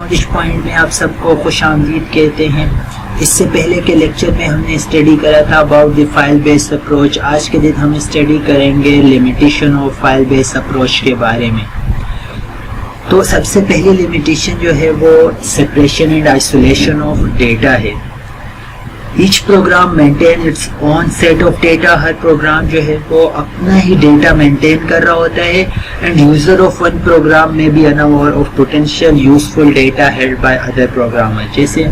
Knowledge point میں آپ سب کو خوش آمدید کہتے ہیں. اس سے پہلے کے لیکچر میں ہم نے اسٹڈی کرا تھا about the file base approach. آج کے دن ہم اسٹڈی کریں گے limitation of file base approach کے بارے میں. تو سب سے پہلی لمیٹیشن جو ہے وہ separation and isolation of data ہے. Each program maintain its own set of data. ہر پروگرام جو ہے وہ اپنا ہی ڈیٹا مینٹین کر رہا ہوتا ہے. End user of one program may be unaware of potential useful data held by other programmer. جیسے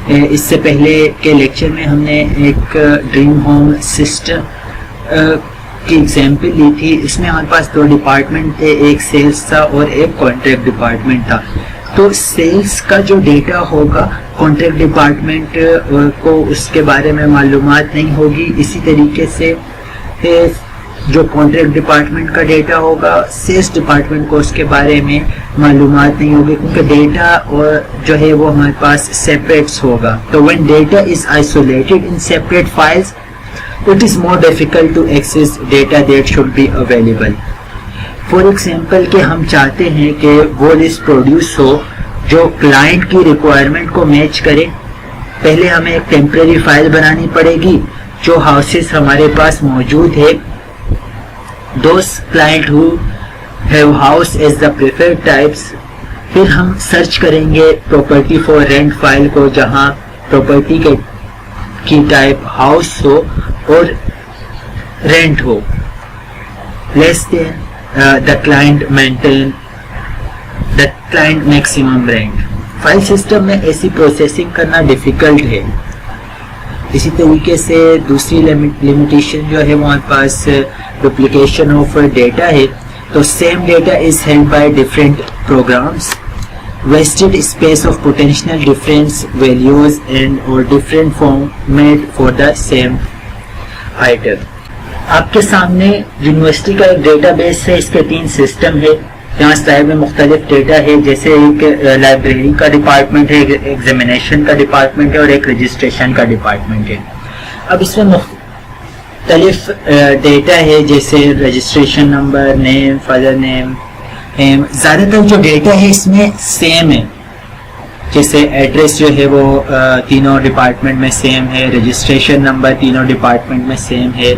اس سے پہلے کے لیکچر میں ہم نے ایک ڈریم ہوم سسٹم کی ایگزامپل لی تھی. اس میں ہمارے پاس دو ڈپارٹمنٹ تھے, ایک سیلز تھا اور ایک کانٹریکٹ ڈپارٹمنٹ تھا. تو سیلز کا جو ڈیٹا ہوگا کانٹریکٹ ڈپارٹمنٹ کو اس کے بارے میں معلومات نہیں ہوگی. اسی طریقے سے جو کانٹریکٹ ڈپارٹمنٹ کا ڈیٹا ہوگا سیلز ڈپارٹمنٹ کو اس کے بارے میں معلومات نہیں ہوگی, کیونکہ ڈیٹا اور جو ہے وہ ہمارے پاس سیپریٹس ہوگا. تو when data is isolated in separate files it is more difficult to access data that should be available. For example کہ ہم چاہتے ہیں کہ وہ لسٹ پروڈیوس ہو جو کلائنٹ کی ریکوائرمنٹ کو میچ کرے. پہلے ہمیں ایک ٹیمپریری فائل بنانی پڑے گی جو ہاؤسز ہمارے پاس موجود ہے. Those client who have house as the preferred types. پھر ہم سرچ کریں گے پراپرٹی فار رینٹ فائل کو جہاں پراپرٹی کی ٹائپ ہاؤس ہو اور رینٹ ہو less than the client maintain the client maximum rent. File system میں ایسی پروسیسنگ کرنا ڈیفیکلٹ ہے. اسی طریقے سے دوسری لمیٹیشن جو ہے ہمارے پاس ڈپلیکیشن آف ڈیٹا ہے. تو same data is held by different programs. Wasted space of potential difference values and اور different format for the same item. آپ کے سامنے یونیورسٹی کا ایک ڈیٹا بیس ہے. اس کے 3 سسٹم ہے. یہاں سلائڈ میں مختلف ڈیٹا ہے, جیسے ایک لائبریری کا ڈپارٹمنٹ ہے, ایک ایگزامینیشن کا ڈپارٹمنٹ ہے اور ایک رجسٹریشن کا ڈپارٹمنٹ ہے. اب اس میں مختلف ڈیٹا ہے جیسے رجسٹریشن نمبر, نیم, فادر نیم. زیادہ تر جو ڈیٹا ہے اس میں سیم ہے, جیسے ایڈریس جو ہے وہ تینوں ڈپارٹمنٹ میں سیم ہے, رجسٹریشن نمبر تینوں ڈپارٹمنٹ میں سیم ہے,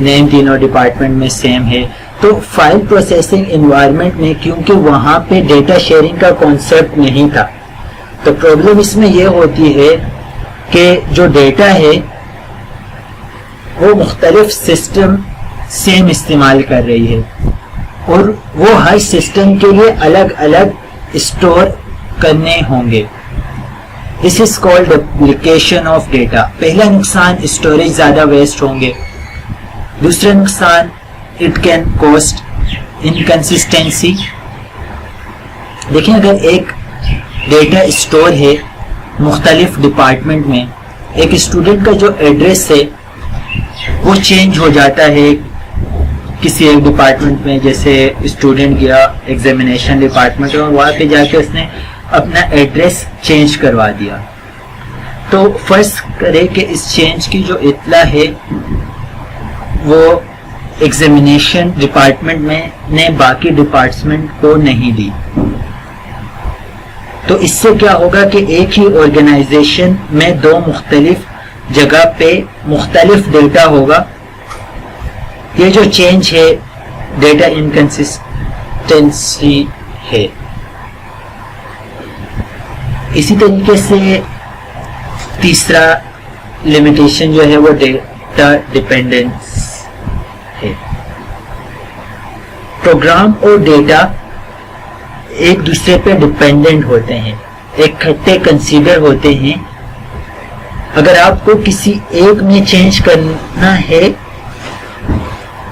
نیم تینوں ڈپارٹمنٹ میں سیم ہے. تو فائل پروسیسنگ انوائرمنٹ میں کیونکہ وہاں پہ ڈیٹا شیئرنگ کا کانسیپٹ نہیں تھا, تو پرابلم اس میں یہ ہوتی ہے کہ جو ڈیٹا ہے وہ مختلف سسٹم سیم استعمال کر رہی ہے اور وہ ہر سسٹم کے لیے الگ الگ اسٹور کرنے ہوں گے. This is called duplication of data. پہلا نقصان اسٹوریج زیادہ ویسٹ ہوں گے. دوسرا نقصان اٹ کین کوسٹ انکنسسٹینسی. دیکھیں اگر ایک ڈیٹا اسٹور ہے مختلف ڈپارٹمنٹ میں, ایک اسٹوڈنٹ کا جو ایڈریس ہے وہ چینج ہو جاتا ہے کسی ایک ڈپارٹمنٹ میں, جیسے اسٹوڈنٹ گیا ایگزامینیشن ڈپارٹمنٹ اور وہاں پہ جا کے اس نے اپنا ایڈریس چینج کروا دیا. تو فرض کرے کہ اس چینج کی جو اطلاع ہے وہ ایگزامینیشن ڈپارٹمنٹ میں نے باقی ڈپارٹمنٹ کو نہیں دی. تو اس سے کیا ہوگا کہ ایک ہی آرگنائزیشن میں 2 مختلف جگہ پہ مختلف ڈیٹا ہوگا. یہ جو چینج ہے ڈیٹا انکنسسٹنسی ہے. اسی طریقے سے تیسرا لمیٹیشن جو ہے وہ ڈیٹا ڈیپینڈنس ہے. پروگرام اور ڈیٹا ایک دوسرے پہ ڈیپینڈنٹ ہوتے ہیں, اکٹھے کنسیڈر ہوتے ہیں. اگر آپ کو کسی ایک میں چینج کرنا ہے,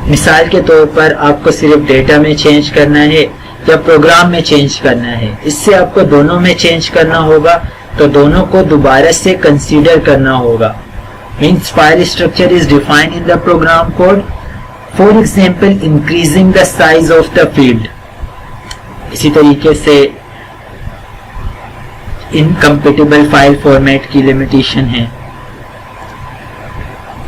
مثال کے طور پر آپ کو صرف ڈیٹا میں چینج کرنا ہے یا پروگرام میں چینج کرنا ہے, اس سے آپ کو دونوں میں چینج کرنا ہوگا تو دونوں کو دوبارہ سے کنسیڈر کرنا ہوگا. means file structure is defined in the program code. For example, increasing the size of the field. اسی طریقے سے incompatible file format کی limitation ہے.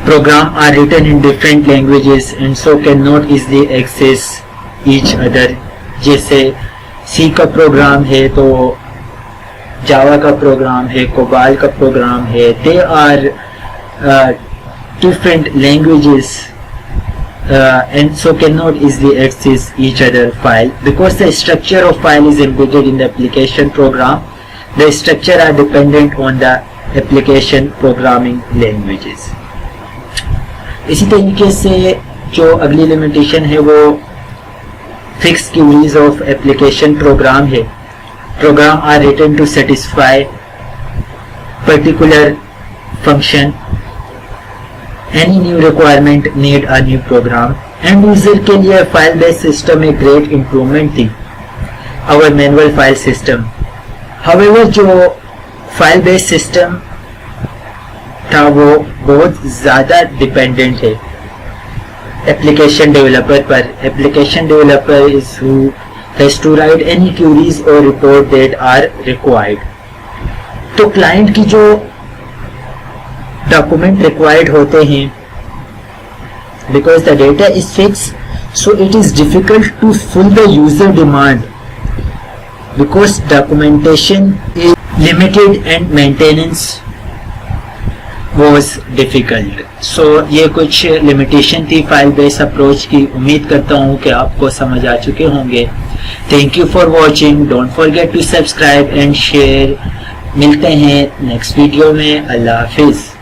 Program are written in different languages and so cannot easily access each other. جیسے C کا program ہے تو جاوا کا پروگرام ہے, کوبال کا پروگرام ہے. They are different languages and so cannot easily access each other file because the structure of file is embedded in the application program. The structure are dependent on the application programming languages. اسی طریقے سے جو اگلی limitation ہے وہ fixed queries of application program ہے. Program are written to satisfy particular function. Any new requirement need a new program. End user کے لیے file based system ایک great improvement تھی our manual file system. However جو file based system تھا وہ بہت زیادہ ڈیپینڈنٹ ہے application developer per. Application developer is who has to write any queries or report that are required. تو client کی جو ڈاکومنٹ ریکوائرڈ ہوتے ہیں because the data is fixed so it is difficult to fill the user demand because documentation is limited and maintenance was difficult. so یہ کچھ limitation تھی file based approach کی. امید کرتا ہوں کہ آپ کو سمجھ آ چکے ہوں گے. thank you for watching. don't forget to subscribe and share. ملتے ہیں نیکسٹ ویڈیو میں. اللہ حافظ.